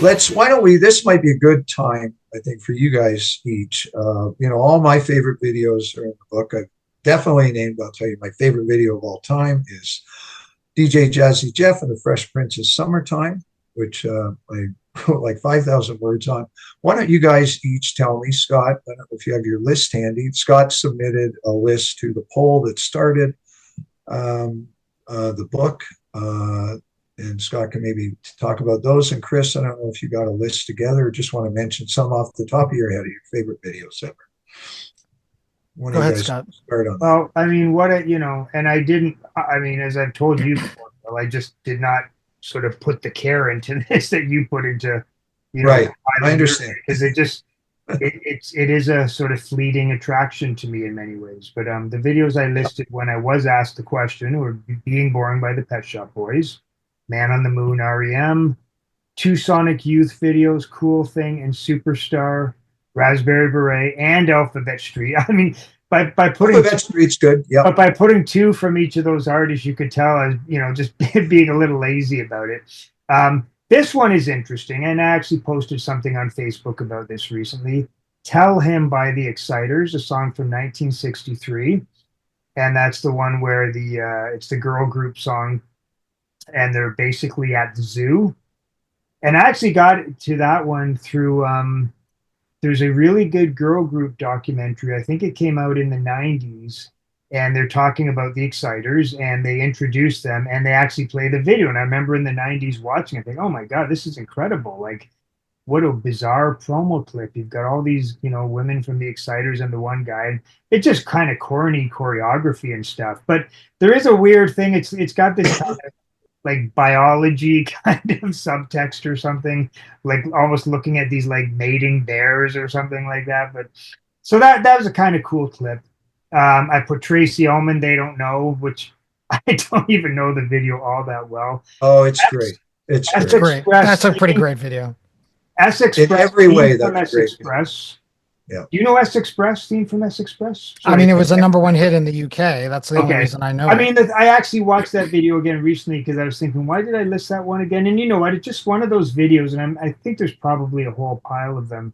Why don't we, this might be a good time, I think, for you guys each. All my favorite videos are in the book. I've definitely named, I'll tell you, my favorite video of all time is DJ Jazzy Jeff and the Fresh Prince's Summertime, which I wrote like 5,000 words on. Why don't you guys each tell me, Scott, I don't know if you have your list handy. Scott submitted a list to the poll that started the book. And Scott can maybe talk about those. And Chris, I don't know if you got a list together or just want to mention some off the top of your head of your favorite videos ever. Go ahead, Scott. Start on well, I mean, and I didn't, I mean, as I've told you before, Phil, I just did not sort of put the care into this that you put into, right. I understand. Because it is a sort of fleeting attraction to me in many ways. But the videos I listed when I was asked the question were Being Boring by the Pet Shop Boys, Man on the Moon, REM, 2 Sonic Youth videos, Cool Thing and Superstar, Raspberry Beret, and Alphabet Street. I mean, by putting Alphabet Street's good, yeah. But by putting 2 from each of those artists, you could tell I was, just being a little lazy about it. This one is interesting, and I actually posted something on Facebook about this recently. Tell Him by the Exciters, a song from 1963, and that's the one where it's the girl group song. And they're basically at the zoo. And I actually got to that one through, there's a really good girl group documentary. I think it came out in the 90s. And they're talking about the Exciters and they introduce them and they actually play the video. And I remember in the 90s watching it, thinking, oh my God, this is incredible. Like, what a bizarre promo clip. You've got all these, women from the Exciters and the one guy. It's just kind of corny choreography and stuff. But there is a weird thing. It's got this kind of like biology kind of subtext or something, like almost looking at these like mating bears or something like that. But so that was a kind of cool clip. I put Tracy Ullman, They Don't Know, which I don't even know the video all that well. Oh, it's great. It's great. That's a pretty great video. S Express. In every way, that's great. Express. Yeah. Do you know S Express, theme from S Express? Sorry. I mean, it was a #1 hit in the UK. That's the only reason I know. I mean, I actually watched that video again recently because I was thinking, why did I list that one again? And you know what? It's just one of those videos, and I think there's probably a whole pile of them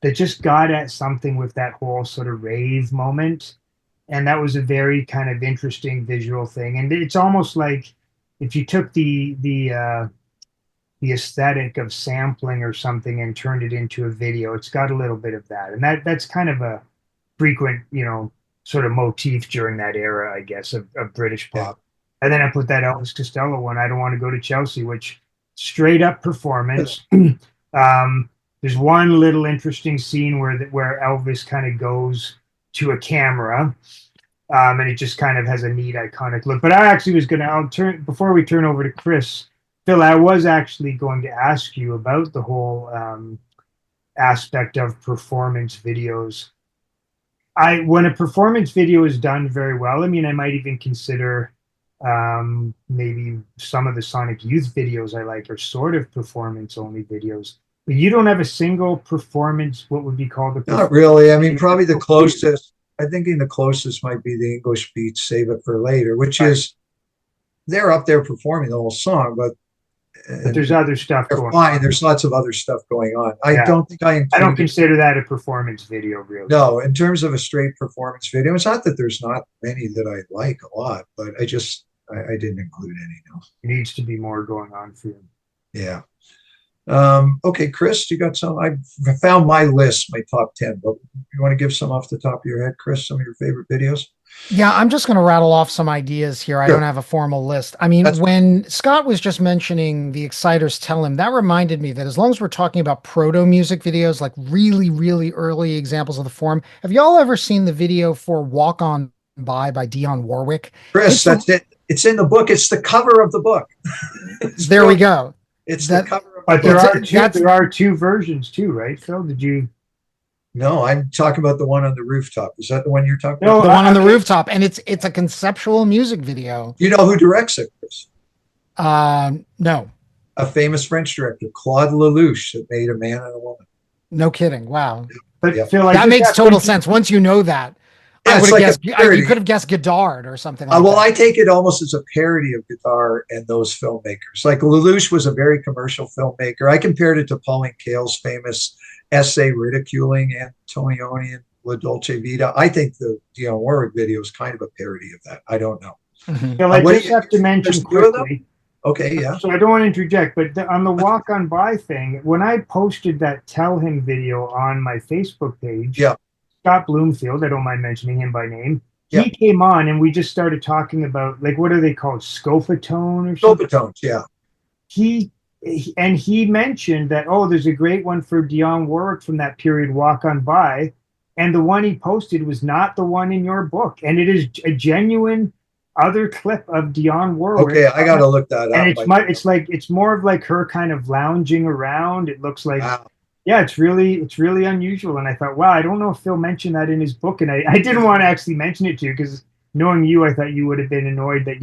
that just got at something with that whole sort of rave moment. And that was a very kind of interesting visual thing. And it's almost like if you took the aesthetic of sampling or something and turned it into a video, it's got a little bit of that. And that's kind of a frequent, sort of motif during that era, I guess, of British pop. Yeah. And then I put that Elvis Costello one, I Don't Want to Go to Chelsea, which straight up performance. There's one little interesting scene where Elvis kind of goes to a camera, and it just kind of has a neat iconic look. But I actually was before we turn over to Chris, Phil, I was actually going to ask you about the whole aspect of performance videos. When a performance video is done very well, I mean, I might even consider maybe some of the Sonic Youth videos I like are sort of performance-only videos. But you don't have a single performance, what would be called a performance? Not really. I mean, probably the closest, I think the closest might be the English Beats Save It for Later, which is, they're up there performing the whole song, but there's other stuff going on. There's lots of other stuff going on. I don't consider that a performance video, really. No, in terms of a straight performance video, it's not that there's not many that I like a lot, but I didn't include any. No, it needs to be more going on for you. Yeah. Okay, Chris, you got some? I found my list, my top 10, but you want to give some off the top of your head, Chris, some of your favorite videos? Yeah, I'm just going to rattle off some ideas here. I don't have a formal list. I mean, when Scott was just mentioning the Exciters Tell Him, that reminded me that as long as we're talking about proto music videos, like really, really early examples of the form, have y'all ever seen the video for Walk On By Dionne Warwick? Chris, that's it. It's in the book. It's the cover of the book. There we go. It's the cover of but there are two versions too, right, Phil? Did you? No, I'm talking about the one on the rooftop. Is that the one you're talking about? No, the one on the rooftop, and it's a conceptual music video. You know who directs it, Chris? No. A famous French director, Claude Lelouch, that made A Man and a Woman. No kidding. Wow. But yeah. Phil, that makes total sense. Once you know that, Yeah, I would it's have like a guessed, you parody. could have guessed Godard or something like Well, that. I take it almost as a parody of Godard and those filmmakers. Like Lelouch was a very commercial filmmaker. I compared it to Pauline Kael's famous essay ridiculing Antonioni and La Dolce Vita. I think the Dionne Warwick video is kind of a parody of that. I don't know. Mhm. Well, I What do just you? have to mention There's two of them. quickly. Okay, yeah. So I don't want to interject, but on the walk on by thing, when I posted that Tell Him video on my Facebook page, Yeah, Scott Bloomfield, I don't mind mentioning him by name, yeah. he came on and we just started talking about, like, what are they called? Scopatone or something? Sopatones, yeah. He mentioned that, oh, there's a great one for Dionne Warwick from that period, Walk on By. And the one he posted was not the one in your book. And it is a genuine other clip of Dionne Warwick. Okay, I got to look that And up. it's more of like her kind of lounging around. It looks like, Wow. yeah, it's really unusual. And I thought, wow, I don't know if Phil mentioned that in his book. And I didn't want to actually mention it to you because knowing you, I thought you would have been annoyed that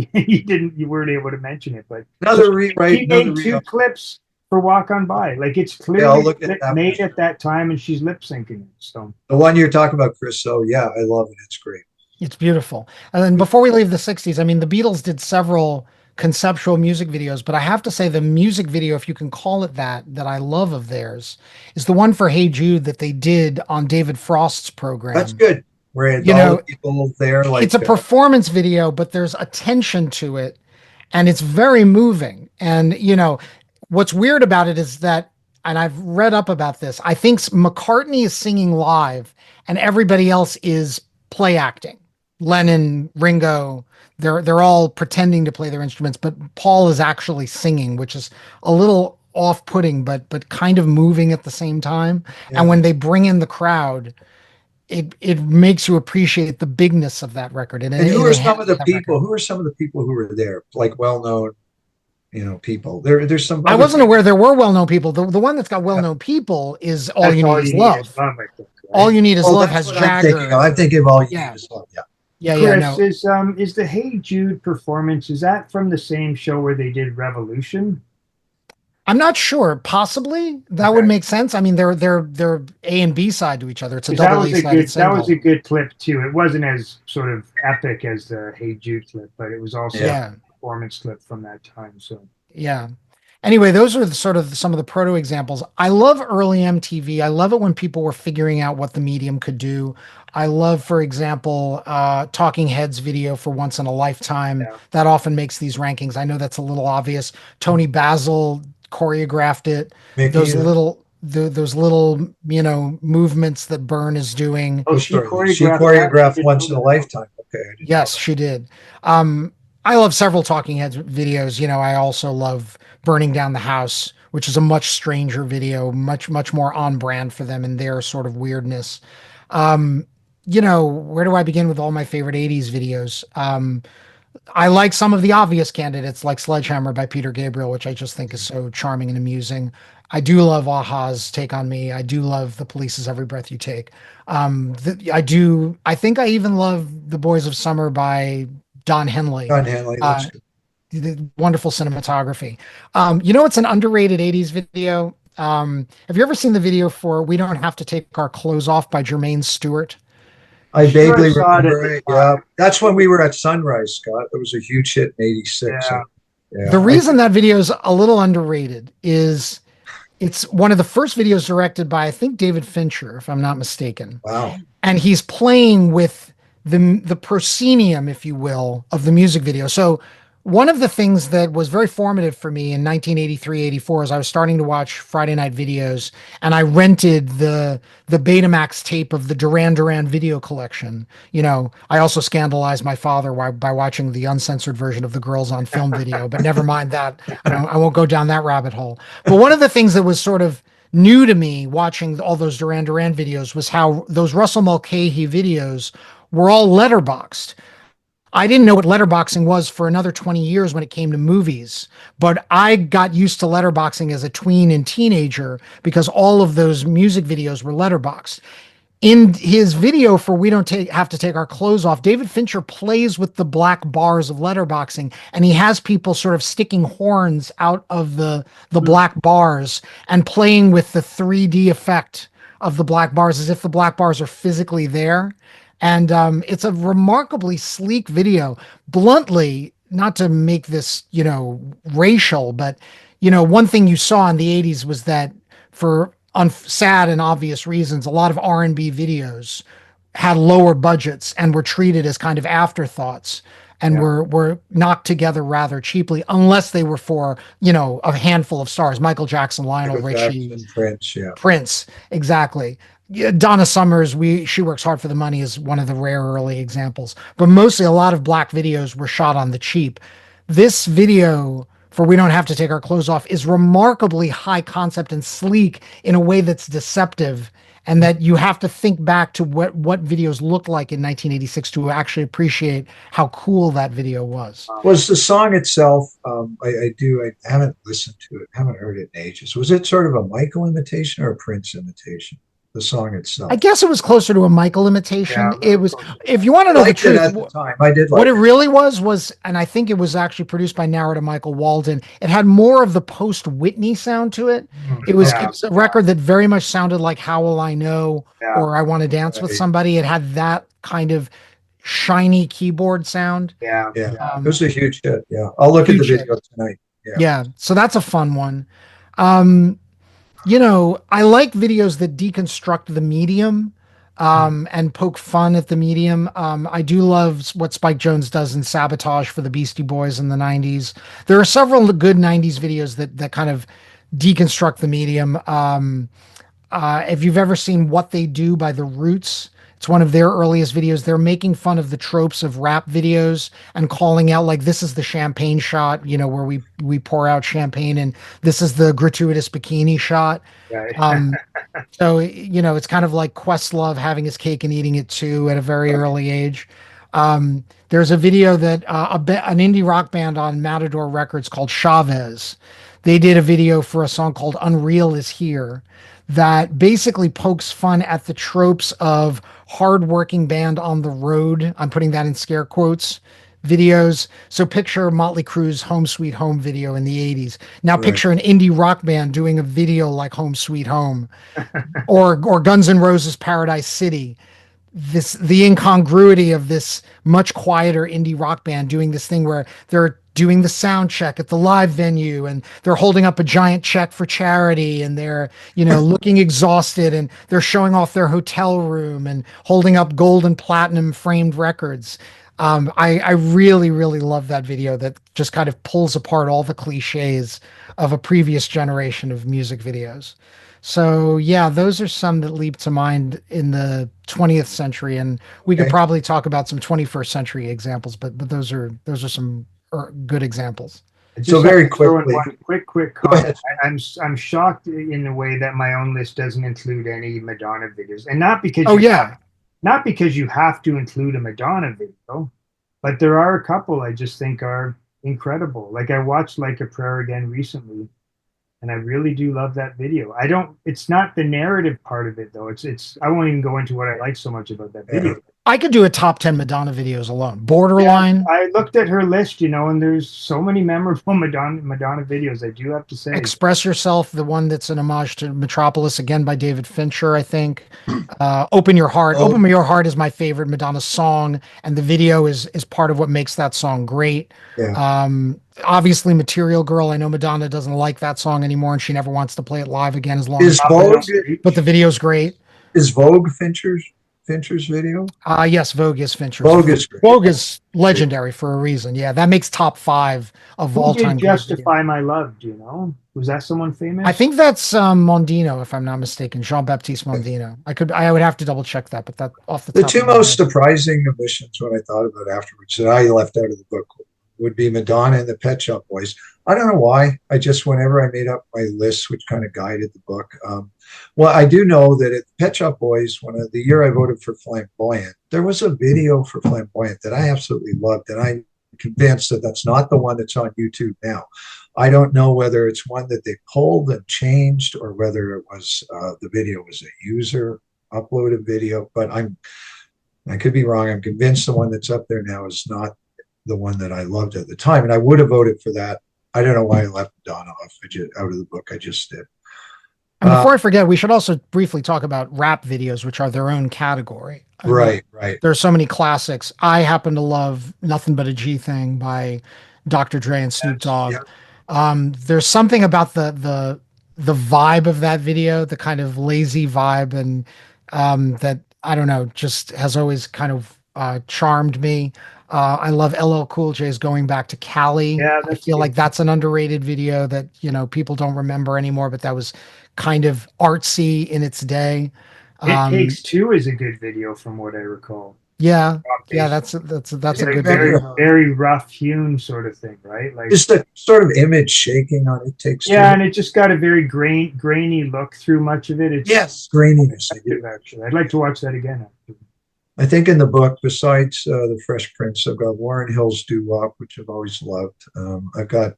you weren't able to mention it. But Another rewrite. she Another made two rewrite. clips for Walk on By. Like it's Yeah, I'll clearly look at that made one. at that time, and she's lip syncing it. So The one you're talking about, Chris. So yeah, I love it. It's great. It's beautiful. And then before we leave the 60s, I mean, the Beatles did several conceptual music videos, but I have to say the music video, if you can call it that, that I love of theirs is the one for Hey Jude that they did on David Frost's program. That's good. Where You all know, the people there, like it's a performance video, but there's attention to it and it's very moving. And, what's weird about it is that, and I've read up about this, I think McCartney is singing live and everybody else is play acting. Lennon, Ringo, they're all pretending to play their instruments, but Paul is actually singing, which is a little off-putting, but kind of moving at the same time. yeah. And when they bring in the crowd, it makes you appreciate the bigness of that record. And And it who are some of enhances the that people? record. Who are some of the people who were there? Like well-known, people. There's some I other wasn't people. aware there were well-known people. The one that's got Yeah. well-known people is All that's You all Need Is you need Love. is love, I think. All Right? You Need Is Well, Love that's has what I'm thinking of. Jagger. I'm thinking of all you Yeah. need is love. Yeah. Yeah, Chris, no. is the Hey Jude performance, is that from the same show where they did Revolution? I'm not sure. Possibly that would Okay. make sense. I mean, they're A and B side to each other. It's a 'Cause that double was A a sided good that was single. a good clip too. It wasn't as sort of epic as the Hey Jude clip, but it was also Yeah, a performance clip from that time. So yeah. Anyway, those are sort of some of the proto examples. I love early MTV. I love it when people were figuring out what the medium could do. I love, for example, Talking Heads video for Once in a Lifetime. yeah. That often makes these rankings. I know that's a little obvious. Tony Basil choreographed it. Mickey, Those little movements that Byrne is doing. Oh, she she choreographed choreographed that? Once in a Lifetime. Okay, I didn't know Yes, she did. I love several Talking Heads videos. I also love Burning Down the House, which is a much stranger video, much more on brand for them and their sort of weirdness. Where do I begin with all my favorite 80s videos? I like some of the obvious candidates like Sledgehammer by Peter Gabriel, which I just think is so charming and amusing. I do love Aha's Take on Me. I do love The Police's Every Breath You Take. I think I even love The Boys of Summer by Don Henley. John Hanley. That's good. The wonderful cinematography. It's an underrated 80s video. Have you ever seen the video for We Don't Have to Take Our Clothes Off by Jermaine Stewart? I Sure, vaguely saw it at remember the it. Yeah, time. that's when we were at Sunrise, Scott. It was a huge hit in '86. Yeah. Yeah. The reason that video is a little underrated is it's one of the first videos directed by, I think, David Fincher, if I'm not mistaken. Wow. And he's playing with the proscenium, if you will, of the music video. So one of the things that was very formative for me in 1983, 84 is I was starting to watch Friday Night Videos, and I rented the Betamax tape of the Duran Duran video collection. I also scandalized my father by watching the uncensored version of the Girls on Film video, but never mind that. I won't go down that rabbit hole. But one of the things that was sort of new to me watching all those Duran Duran videos was how those Russell Mulcahy videos were all letterboxed. I didn't know what letterboxing was for another 20 years when it came to movies, but I got used to letterboxing as a tween and teenager because all of those music videos were letterboxed. In his video for We Don't Have to Take Our Clothes Off, David Fincher plays with the black bars of letterboxing, and he has people sort of sticking horns out of the black bars and playing with the 3D effect of the black bars as if the black bars are physically there. And it's a remarkably sleek video. Bluntly, not to make this, racial, but one thing you saw in the 80s was that for sad and obvious reasons, a lot of R&B videos had lower budgets and were treated as kind of afterthoughts and Yeah. were knocked together rather cheaply unless they were for, a handful of stars, Michael Jackson, Lionel Michael Richie, Jackson, Prince, yeah. Prince, exactly. Yeah, Donna Summers, she works hard for the money is one of the rare early examples. But mostly a lot of black videos were shot on the cheap. This video for We Don't Have to Take Our Clothes Off is remarkably high concept and sleek in a way that's deceptive, and that you have to think back to what videos looked like in 1986 to actually appreciate how cool that video was. Was the song itself, I haven't listened to it, haven't heard it in ages. Was it sort of a Michael imitation or a Prince imitation? The song itself. I guess it was closer to a Michael imitation. Yeah, It was, if you want to know the liked it truth, at the time. I did like what it really was, and I think it was actually produced by narrator Michael Walden. It had more of the post Whitney sound to it. It was, Yeah, it was a record that very much sounded like How Will I Know Yeah. or I Want to Dance with Right. Somebody. It had that kind of shiny keyboard sound. Yeah. Yeah. It was a huge hit. Yeah. I'll look at the Huge hit. video tonight. Yeah. Yeah, so that's a fun one. I like videos that deconstruct the medium and poke fun at the medium. I do love what Spike Jonze does in Sabotage for the Beastie Boys in the 90s. There are several good 90s videos that kind of deconstruct the medium. If you've ever seen What They Do by The Roots, it's one of their earliest videos. They're making fun of the tropes of rap videos and calling out like this is the champagne shot, where we pour out champagne, and this is the gratuitous bikini shot. Right. So it's kind of like Questlove having his cake and eating it too at a very early age. There's a video that an indie rock band on Matador Records called Chavez. They did a video for a song called Unreal Is Here that basically pokes fun at the tropes of hardworking band on the road. I'm putting that in scare quotes. Videos. So picture Motley Crue's Home Sweet Home video in the 80s. Now Right. picture an indie rock band doing a video like Home Sweet Home or Guns N' Roses Paradise City. The incongruity of this much quieter indie rock band doing this thing where they're doing the sound check at the live venue and they're holding up a giant check for charity and they're looking exhausted and they're showing off their hotel room and holding up gold and platinum framed records. I really love that video that just kind of pulls apart all the cliches of a previous generation of music videos. So yeah, those are some that leap to mind in the 20th century, and we could Okay. probably talk about some 21st century examples, but those are some good examples. I So just very have to throw in quickly- one quick Go comment. ahead. I'm shocked in the way that my own list doesn't include any Madonna videos, and not because not because you have to include a Madonna video, but there are a couple I just think are incredible. Like I watched Like a Prayer again recently, and I really do love that video. It's not the narrative part of it though. I won't even go into what I like so much about that video. I could do a top 10 Madonna videos alone. Borderline. Yeah, I looked at her list, and there's so many memorable Madonna videos, I do have to say. Express Yourself, the one that's an homage to Metropolis, again by David Fincher, I think. Open Your Heart. Oh. Open Your Heart is my favorite Madonna song, and the video is part of what makes that song great. Yeah. Obviously, Material Girl. I know Madonna doesn't like that song anymore, and she never wants to play it live again as long Is as. Vogue But the video's great. is Vogue Fincher's video? Yes, Vogue is Fincher. Vogue is great. Vogue is legendary for a reason. Yeah, that makes top 5 of Who all did time. Justify My Love? Do you know? Was that someone famous? I think that's Mondino, if I'm not mistaken, Jean-Baptiste Mondino. I would have to double check that, but that off the The top two of my most head. surprising omissions when I thought about it afterwards that I left out of the book would be Madonna and the Pet Shop Boys. I don't know why. Whenever I made up my list, which kind of guided the book. Well, I do know that at Pet Shop Boys, the year I voted for Flamboyant, there was a video for Flamboyant that I absolutely loved, and I'm convinced that that's not the one that's on YouTube now. I don't know whether it's one that they pulled and changed or whether it was the video was a user uploaded video, but I could be wrong. I'm convinced the one that's up there now is not the one that I loved at the time, and I would have voted for that. I don't know why I left Madonna off out of the book. I just did. And before I forget, we should also briefly talk about rap videos, which are their own category. I mean, Right. there's so many classics. I happen to love "Nothing But a G Thing" by Dr. Dre and Snoop Yes, Dogg. yeah. There's something about the vibe of that video, the kind of lazy vibe, and that I don't know, just has always kind of charmed me. I love LL Cool J's "Going Back to Cali." Yeah, I that's feel good. like that's an underrated video that, people don't remember anymore, but that was kind of artsy in its day. It Um, Takes Two is a good video from what I recall. yeah, Rock yeah, bass. that's It's a like good very, video. Remember, very rough hewn sort of thing, right? Like, is the sort of image shaking on It Takes yeah, Two? and it just got a very grainy look through much of it. It's Yes, graininess. effective, actually. I'd like to watch that again. Actually. I think in the book, besides the Fresh Prince, I've got Warren Hill's Doo Wop, which I've always loved. I've got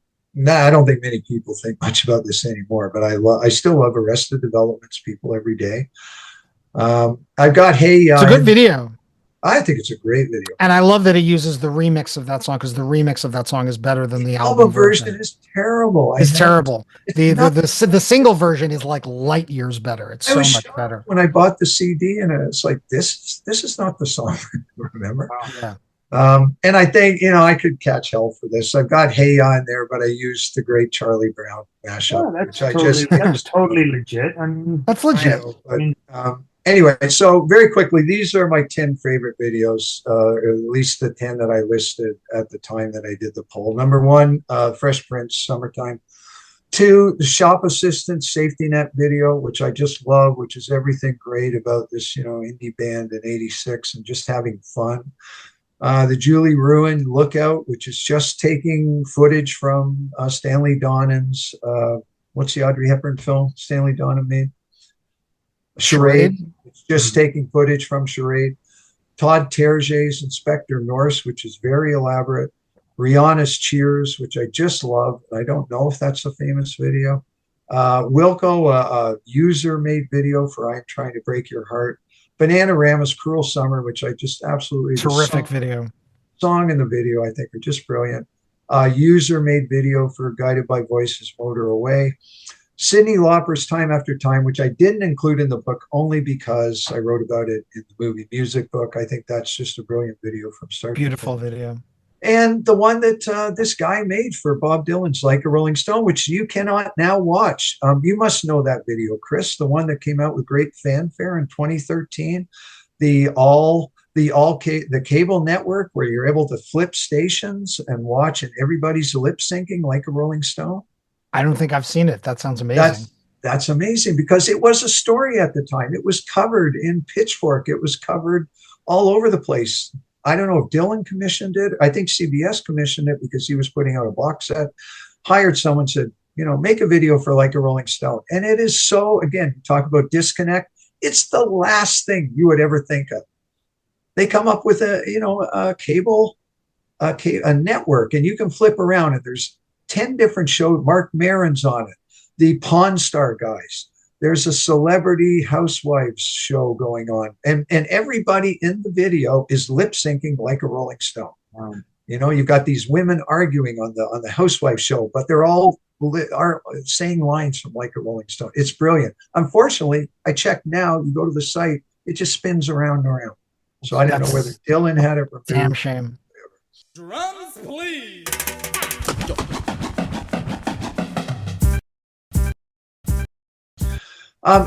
I don't think many people think much about this anymore, but I still love Arrested Development's People Every Day. I've got Hey It's a Ya. good video. I think it's a great video. And I love that it uses the remix of that song because the remix of that song is better than The the album album version version. is terrible. I It's know terrible. it's The not. the single version is like light years better. It's I so was much shocked better. when I bought the CD, and it's like this is not the song I remember. Wow. Yeah. And I think, I could catch hell for this. I've got Hey on there, but I used the great Charlie Brown mashup, Yeah, which I just, that's totally legit. I mean, That's I legit. know. I But mean, anyway, so very quickly, these are my 10 favorite videos, or at least the 10 that I listed at the time that I did the poll. Number one, Fresh Prince, Summertime. Two, the shop assistant safety net video, which I just love, which is everything great about this, indie band in '86 and just having fun. The Julie Ruin Lookout, which is just taking footage from Stanley Donen's, what's the Audrey Hepburn film Stanley Donen made? Charade. Charade. It's just taking footage from Charade. Todd Terje's Inspector Norse, which is very elaborate. Rihanna's Cheers, which I just love. I don't know if that's a famous video. Wilco, a user-made video for I'm Trying to Break Your Heart. Bananarama's Cruel Summer, which I just absolutely, Terrific video. song and the video I think are just brilliant. User-made video for Guided by Voices, Motor Away. Cyndi Lauper's Time After Time, which I didn't include in the book only because I wrote about it in the movie music book. I think that's just a brilliant video from start Beautiful to finish. video. And the one that this guy made for Bob Dylan's Like a Rolling Stone, which you cannot now watch. You must know that video, Chris, the one that came out with great fanfare in 2013, the cable network where you're able to flip stations and watch, and everybody's lip syncing Like a Rolling Stone. I don't think I've seen it. That sounds amazing. That's amazing because it was a story at the time. It was covered in Pitchfork. It was covered all over the place. I don't know if Dylan commissioned it. I think CBS commissioned it because he was putting out a box set, hired someone, said, make a video for Like a Rolling Stone. And it is so, again, talk about disconnect. It's the last thing you would ever think of. They come up with a cable, a network, and you can flip around and there's 10 different shows. Mark Maron's on it. The Pawn Star guys. There's a celebrity housewives show going on, and everybody in the video is lip syncing Like a Rolling Stone. You've got these women arguing on the housewives show, but they're all are saying lines from Like a Rolling Stone. It's brilliant. Unfortunately, I checked now. You go to the site, it just spins around and around. So I don't know whether Dylan had it removed. Damn shame. Drums, please.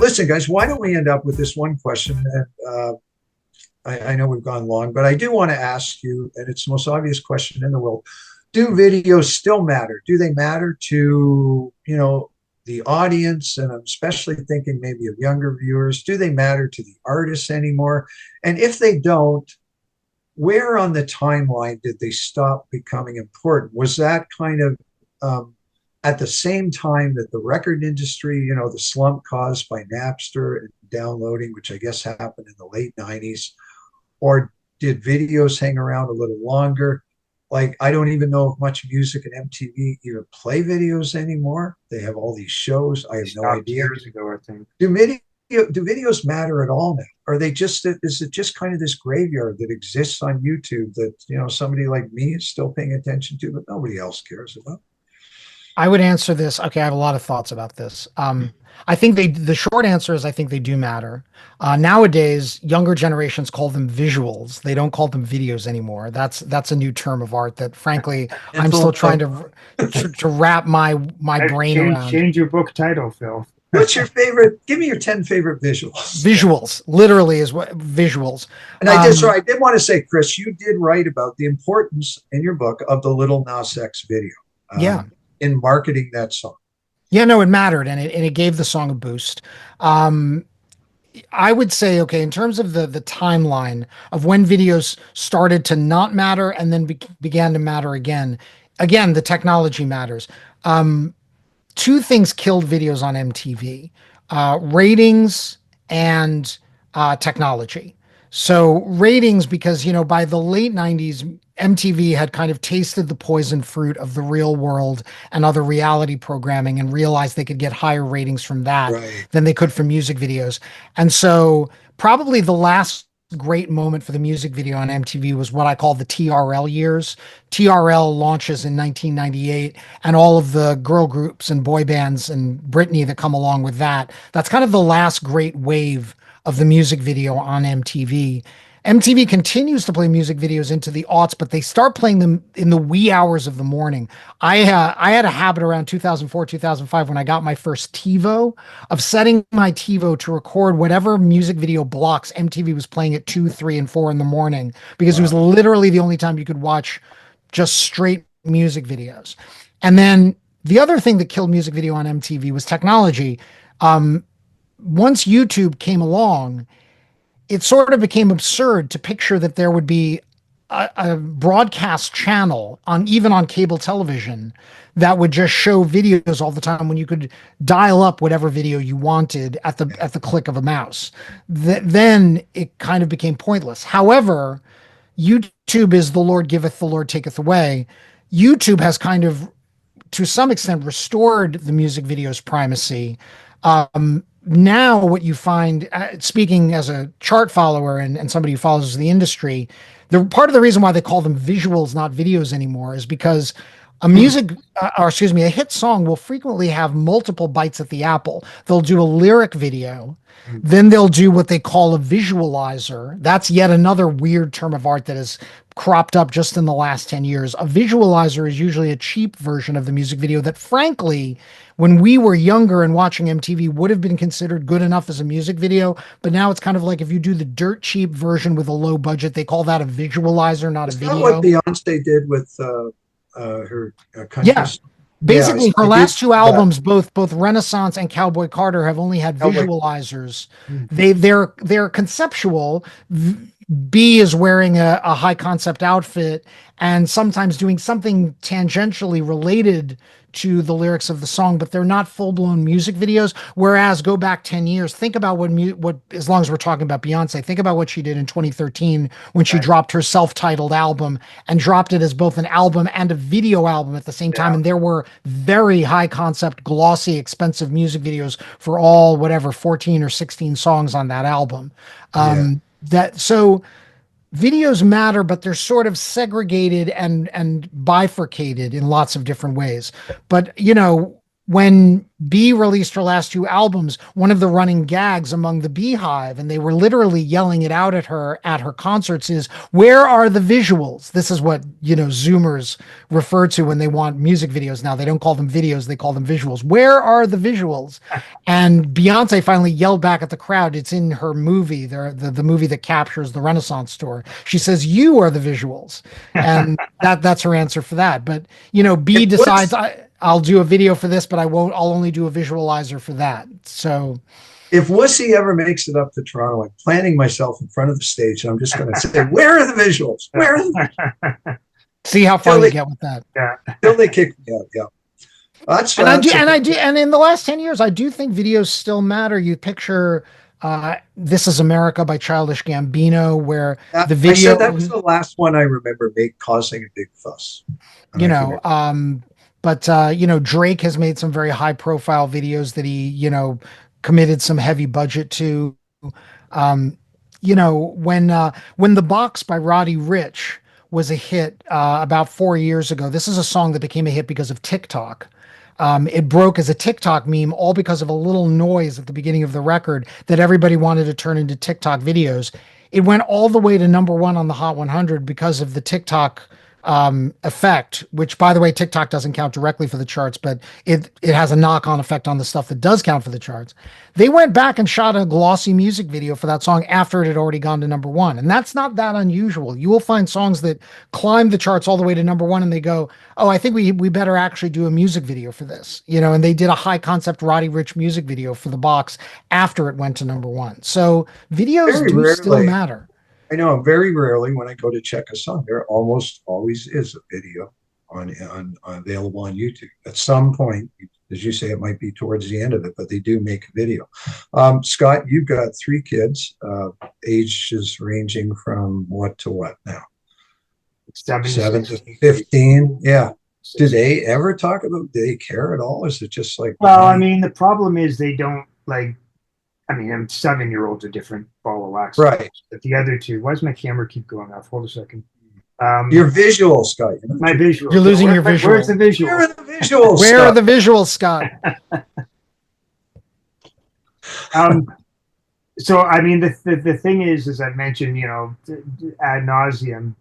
Listen, guys, why don't we end up with this one question? And I know we've gone long, but I do want to ask you, and it's the most obvious question in the world. Do videos still matter? Do they matter to, the audience? And I'm especially thinking maybe of younger viewers. Do they matter to the artists anymore? And if they don't, where on the timeline did they stop becoming important? Was that kind of at the same time that the record industry, the slump caused by Napster and downloading, which I guess happened in the late 90s? Or did videos hang around a little longer? Like, I don't even know if much music and MTV even play videos anymore. They have all these shows. I have no idea. Years ago, I think. Do videos matter at all now? Are they just, is it just kind of this graveyard that exists on YouTube that, somebody like me is still paying attention to, but nobody else cares about? I would answer this. Okay, I have a lot of thoughts about this. I think the short answer is I think they do matter. Nowadays, younger generations call them visuals. They don't call them videos anymore. That's a new term of art that, frankly, I'm still trying to wrap my brain around. Change your book title, Phil. What's your favorite? Give me your 10 favorite visuals. Visuals, literally, is what visuals. And I did want to say, Chris, you did write about the importance in your book of the Little Nas X video Yeah. in marketing that song. Yeah, no, it mattered, and it gave the song a boost. I would say, okay, in terms of the timeline of when videos started to not matter and then began to matter again. Again, the technology matters. Two things killed videos on MTV: ratings and technology. So ratings, because by the late 90s, MTV had kind of tasted the poison fruit of the Real World and other reality programming and realized they could get higher ratings from that Right. than they could from music videos. And so probably the last great moment for the music video on MTV was what I call the TRL years. TRL launches in 1998, and all of the girl groups and boy bands and Britney that come along with that. That's kind of the last great wave of the music video on MTV. MTV continues to play music videos into the aughts, but they start playing them in the wee hours of the morning. I had a habit around 2004, 2005 when I got my first TiVo of setting my TiVo to record whatever music video blocks MTV was playing at 2, 3, and 4 in the morning, because it was literally the only time you could watch just straight music videos. And then the other thing that killed music video on MTV was technology. Once YouTube came along, it sort of became absurd to picture that there would be a broadcast channel even on cable television that would just show videos all the time when you could dial up whatever video you wanted at the click of a mouse. Then it kind of became pointless. However, YouTube is the Lord giveth, the Lord taketh away. YouTube has kind of, to some extent, restored the music video's primacy. Now what you find, speaking as a chart follower and somebody who follows the industry, the part of the reason why they call them visuals, not videos anymore, is because a hit song will frequently have multiple bites at the apple. They'll do a lyric video, then they'll do what they call a visualizer. That's yet another weird term of art that has cropped up just in the last 10 years. A visualizer is usually a cheap version of the music video that, frankly, when we were younger and watching MTV, would have been considered good enough as a music video. But now it's kind of like if you do the dirt cheap version with a low budget, they call that a visualizer, not a video. Is that what Beyonce did with her country? Yeah. Basically, her last two albums, both Renaissance and Cowboy Carter, have only had visualizers. They're conceptual. B is wearing a high concept outfit and sometimes doing something tangentially related to the lyrics of the song, but they're not full-blown music videos. Whereas go back 10 years, think about what as long as we're talking about Beyonce, think about what she did in 2013 when she dropped her self-titled album and dropped it as both an album and a video album at the same time. And there were very high concept, glossy, expensive music videos for all 14 or 16 songs on that album. So videos matter, but they're sort of segregated and bifurcated in lots of different ways. But, when B released her last two albums, one of the running gags among the Beehive, and they were literally yelling it out at her concerts, is, where are the visuals? This is what, Zoomers refer to when they want music videos now. They don't call them videos, they call them visuals. Where are the visuals? And Beyonce finally yelled back at the crowd. It's in her movie, the movie that captures the Renaissance store. She says, you are the visuals. And that's her answer for that. But, B decides, I'll do a video for this, but I'll only do a visualizer for that. So if Wussy ever makes it up to Toronto, I'm planting myself in front of the stage and I'm just going to say, where are the visuals? Where are the visuals? See how far you get with that. Yeah. Till they kick me out. Yeah. And in the last 10 years, I do think videos still matter. You picture This Is America by Childish Gambino, where the video. I said that was the last one I remember causing a big fuss. But Drake has made some very high profile videos that he, committed some heavy budget to. When The Box by Roddy Ricch was a hit about 4 years ago, this is a song that became a hit because of TikTok. It broke as a TikTok meme all because of a little noise at the beginning of the record that everybody wanted to turn into TikTok videos. It went all the way to #1 on the Hot 100 because of the TikTok effect, which, by the way, TikTok doesn't count directly for the charts, but it has a knock-on effect on the stuff that does count for the charts. They went back and shot a glossy music video for that song after it had already gone to #1, and that's not that unusual. You will find songs that climb the charts all the way to #1, and they go, "Oh, I think we better actually do a music video for this," and they did a high concept Roddy Ricch music video for the box after it went to #1. So videos Very do still rarely. matter. I know very rarely when I go to check a song, there almost always is a video on available on YouTube. At some point, as you say, it might be towards the end of it, but they do make a video. Scott, you've got 3 kids, ages ranging from what to what now? 7 to 15. Yeah. Do they ever talk about, do they care at all? Is it just like, Well, I mean, the problem is they don't like. I mean, 7-year-olds a different ball of wax. right? But the other two, why does my camera keep going off? Hold a second. Your visual, Scott. My visual. You're losing your visual. Where's the visual? Where are the visuals? Where are Scott? the visuals, Scott? So I mean, the thing is, as I've mentioned, ad nauseum,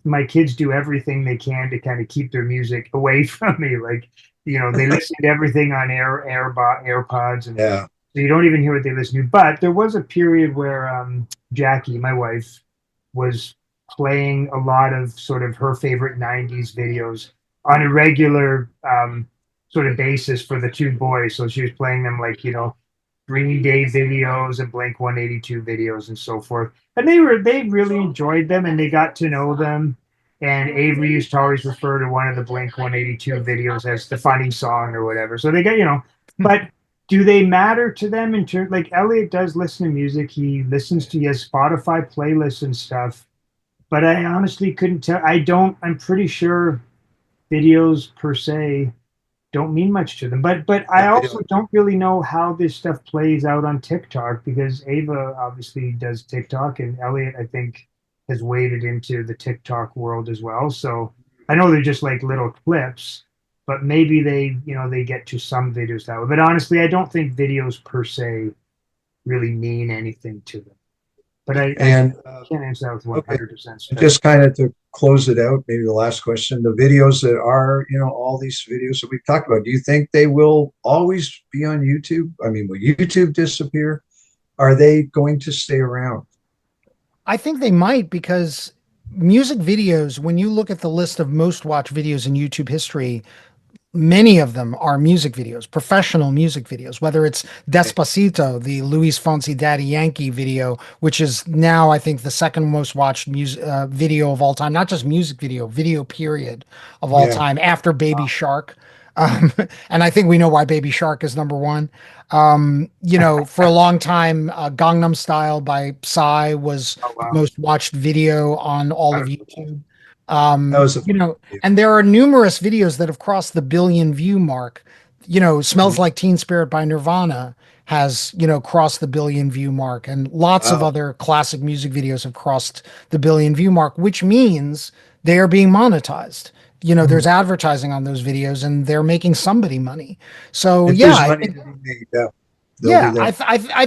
my kids do everything they can to kind of keep their music away from me. Like, they listen to everything on AirPods, and Yeah. so you don't even hear what they listen to. But there was a period where Jackie, my wife, was playing a lot of sort of her favorite '90s videos on a regular sort of basis for the 2 boys. So she was playing them like Green Day videos and Blink 182 videos and so forth. And they really enjoyed them, and they got to know them. And Avery used to always refer to one of the Blink 182 videos as the funny song or whatever. So they got, but do they matter to them in terms, like Elliot does listen to music. He has Spotify playlists and stuff, but I honestly couldn't tell. I'm pretty sure videos per se don't mean much to them. But I also don't really know how this stuff plays out on TikTok, because Ava obviously does TikTok, and Elliot, I think, has waded into the TikTok world as well. So I know they're just like little clips, but maybe they get to some videos that way. But honestly, I don't think videos per se really mean anything to them. But I can't answer that with 100%. Just kind of to close it out, maybe the last question, the videos that are, all these videos that we've talked about, do you think they will always be on YouTube? I mean, will YouTube disappear? Are they going to stay around? I think they might, because music videos, when you look at the list of most watched videos in YouTube history, many of them are music videos, professional music videos, whether it's Despacito, the Luis Fonsi Daddy Yankee video, which is now, I think, the second most watched video of all time, not just music video period of all time, after Baby Shark. And I think we know why Baby Shark is #1. For a long time, Gangnam Style by Psy was the most watched video on all of YouTube. And there are numerous videos that have crossed the billion view mark. Smells Like Teen Spirit by Nirvana has, crossed the billion view mark, and lots of other classic music videos have crossed the billion view mark, which means they are being monetized. There's advertising on those videos, and they're making somebody money. So I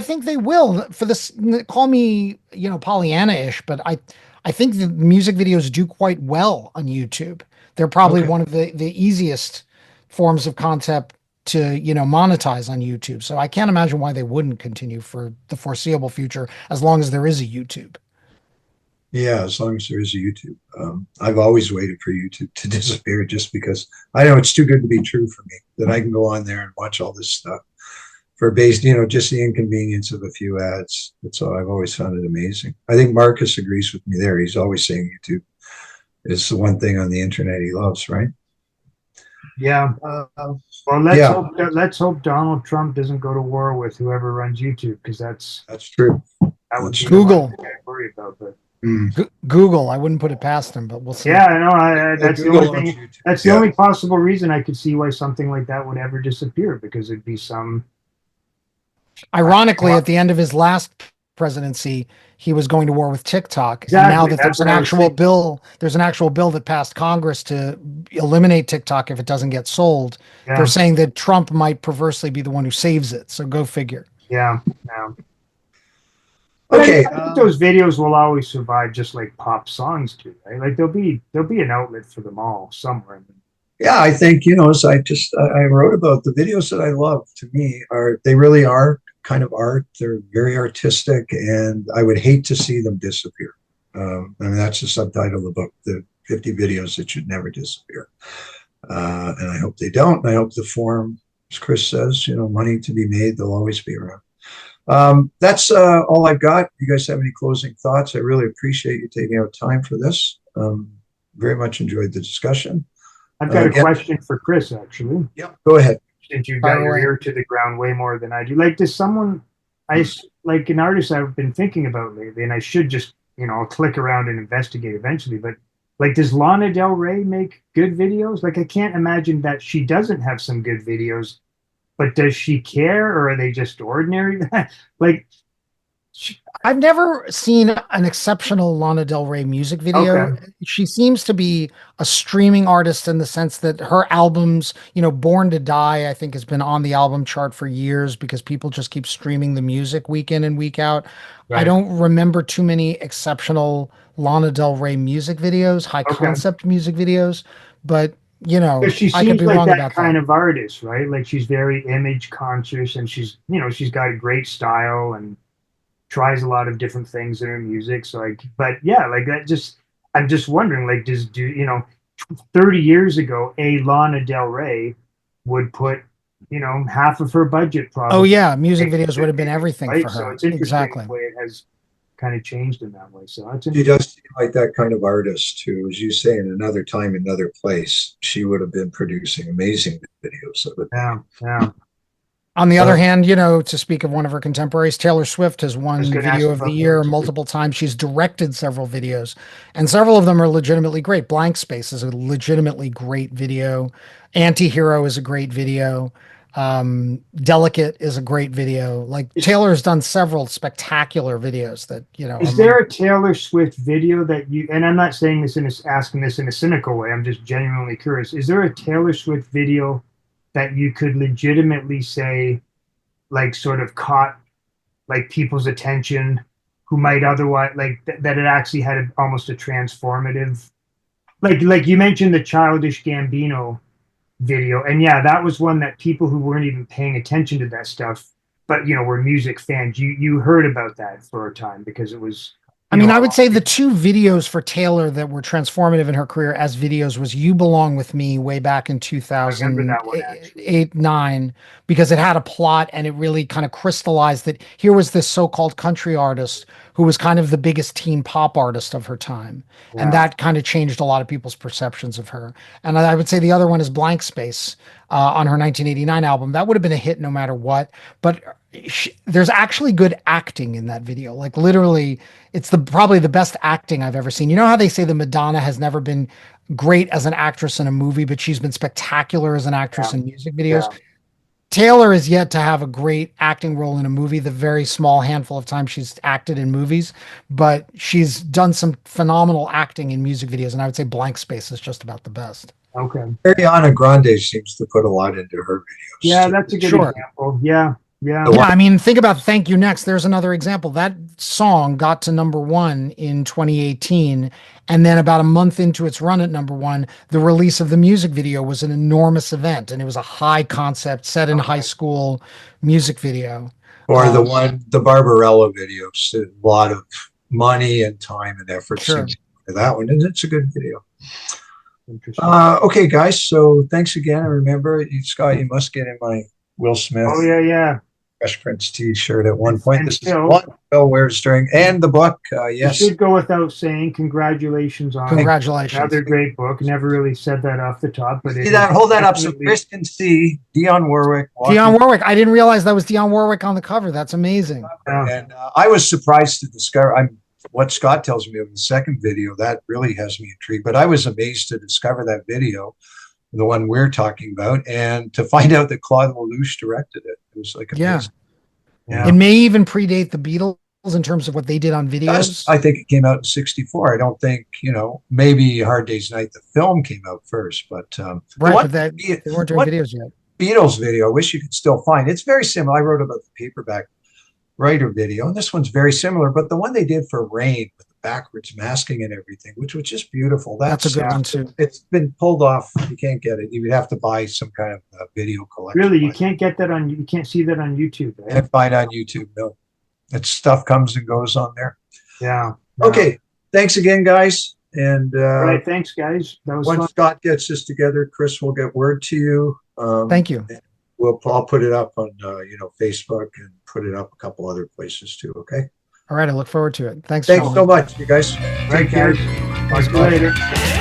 think they will. For this, call me, Pollyanna-ish, but I think the music videos do quite well on YouTube. They're probably one of the easiest forms of content to, monetize on YouTube. So I can't imagine why they wouldn't continue for the foreseeable future, as long as there is a YouTube. Yeah, as long as there is a YouTube. I've always waited for YouTube to disappear, just because I know it's too good to be true for me, that I can go on there and watch all this stuff for just the inconvenience of a few ads. That's all. I've always found it amazing. I think Marcus agrees with me there. He's always saying YouTube is the one thing on the internet he loves, right? Yeah. Well, let's hope Donald Trump doesn't go to war with whoever runs YouTube, because that's true. That would be Google. I worry about, but Google. I wouldn't put it past him, but we'll see. Yeah, I know. That's the only thing. That's the only possible reason I could see why something like that would ever disappear, because it'd be some. Ironically, at the end of his last presidency, he was going to war with TikTok. Exactly. And now that That's what I was thinking. there's an actual bill that passed Congress to eliminate TikTok if it doesn't get sold. They're Yeah, saying that Trump might perversely be the one who saves it. So go figure. yeah, yeah. But Okay. I think those videos will always survive, just like pop songs do, right? Like there'll be an outlet for them all somewhere. Yeah, I think, as I wrote about the videos that I love, to me, they really are kind of art. They're very artistic, and I would hate to see them disappear. I mean, that's the subtitle of the book, the 50 videos that should never disappear. And I hope they don't. And I hope the forum, as Chris says, money to be made, they'll always be around. That's all I've got. You guys have any closing thoughts? I really appreciate you taking out time for this. Very much enjoyed the discussion. I've got a question for Chris, actually. Yeah, go ahead. Since you've got Fire your away. ear to the ground way more than I do. Like, does someone, like an artist I've been thinking about lately, and I should just, I'll click around and investigate eventually, but like, does Lana Del Rey make good videos? Like, I can't imagine that she doesn't have some good videos, but does she care, or are they just ordinary? Like, I've never seen an exceptional Lana Del Rey music video. Okay. She seems to be a streaming artist in the sense that her albums, Born to Die, I think has been on the album chart for years because people just keep streaming the music week in and week out. I Right. don't remember too many exceptional Lana Del Rey music videos, high Okay. concept music videos, but Because she I could seems be like wrong that about kind that. of artist, right? Like, she's very image conscious, and she's got a great style and tries a lot of different things in her music. So but yeah, like I'm just wondering, like, 30 years ago, a Lana Del Rey would put, half of her budget Oh probably. yeah, music making videos would good have been videos, everything right? for So her. it's interesting Exactly. the way it has kind of changed in that way. So that's She interesting. does seem like that kind of artist who, as you say, in another time, another place, she would have been producing amazing videos. Yeah, yeah. On the other Uh, hand, to speak of one of her contemporaries, Taylor Swift has I was won going to ask Video of the about that Year too. multiple times. She's directed several videos, and several of them are legitimately great. Blank Space is a legitimately great video. Antihero is a great video. Delicate is a great video. Like Is, Taylor has done several spectacular videos that, are is there a Taylor Swift video that and I'm not saying this asking this in a cynical way, I'm just genuinely curious. Is there a Taylor Swift video that you could legitimately say, like, sort of caught like people's attention who might otherwise that it actually had almost a transformative, like you mentioned the Childish Gambino video, and yeah, that was one that people who weren't even paying attention to that stuff, but were music fans, you heard about that for a time because it was, I mean, I would say the two videos for Taylor that were transformative in her career as videos was You Belong With Me way back in I remember that one actually. 2008, 9, because it had a plot and it really kind of crystallized that here was this so-called country artist who was kind of the biggest teen pop artist of her time. And Yeah. that kind of changed a lot of people's perceptions of her. And I would say the other one is Blank Space on her 1989 album. That would have been a hit no matter what. But there's actually good acting in that video. Like literally, it's probably the best acting I've ever seen. You know how they say that Madonna has never been great as an actress in a movie, but she's been spectacular as an actress Yeah. in music Yeah. videos? Taylor is yet to have a great acting role in a movie, the very small handful of times she's acted in movies, but she's done some phenomenal acting in music videos. And I would say Blank Space is just about the best. Okay. Ariana Grande seems to put a lot into her videos. Yeah, too. that's a good Sure. example. Yeah. Yeah. The Yeah, I mean, think about Thank You Next. There's another example. That song got to number one in 2018. And then about a month into its run at number one, the release of the music video was an enormous event. And it was a high concept set in high school music video. Or the Barbarella videos, a lot of money and time and effort Sure. seems to that one, and it's a good video. Interesting. Okay, guys. So thanks again. And remember, Scott, you must get in my Will Smith Oh yeah. Fresh Prince T-shirt at one point. And This is Phil. what Phil wears during, and the book. It Yes, should go without saying, congratulations on Congratulations. another great book. Never really said that off the top, but see that. Hold that up so Chris can see Dionne Warwick. Dionne Warwick. I didn't realize that was Dionne Warwick on the cover. That's amazing. And I was surprised to discover. What Scott tells me of the second video that really has me intrigued. But I was amazed to discover that video, the one we're talking about, and to find out that Claude Lelouch directed it. It was like amazing. Yeah. It may even predate the Beatles in terms of what they did on videos? I think it came out in '64. I don't think, maybe Hard Day's Night, the film came out first, but Right, one, but that they weren't doing one videos yet. Beatles video, I wish you could still find. It's very similar. I wrote about the paperback writer video, and this one's very similar, but the one they did for Rain with the backwards masking and everything, which was just beautiful. That's a good one too. It's been pulled off. You can't get it. You would have to buy some kind of video collection. Really, you can't get that on. You can't see that on YouTube. Right? Can't find on YouTube. No, that stuff comes and goes on there. Yeah. Okay. Thanks again, guys. And All right. Thanks, guys. That was once fun. Scott gets this together, Chris will get word to you. Thank you. I'll put it up on Facebook and put it up a couple other places too. Okay. All right. I look forward to it. Thanks so much, you guys. Right, Take care. guys. Talk to you later.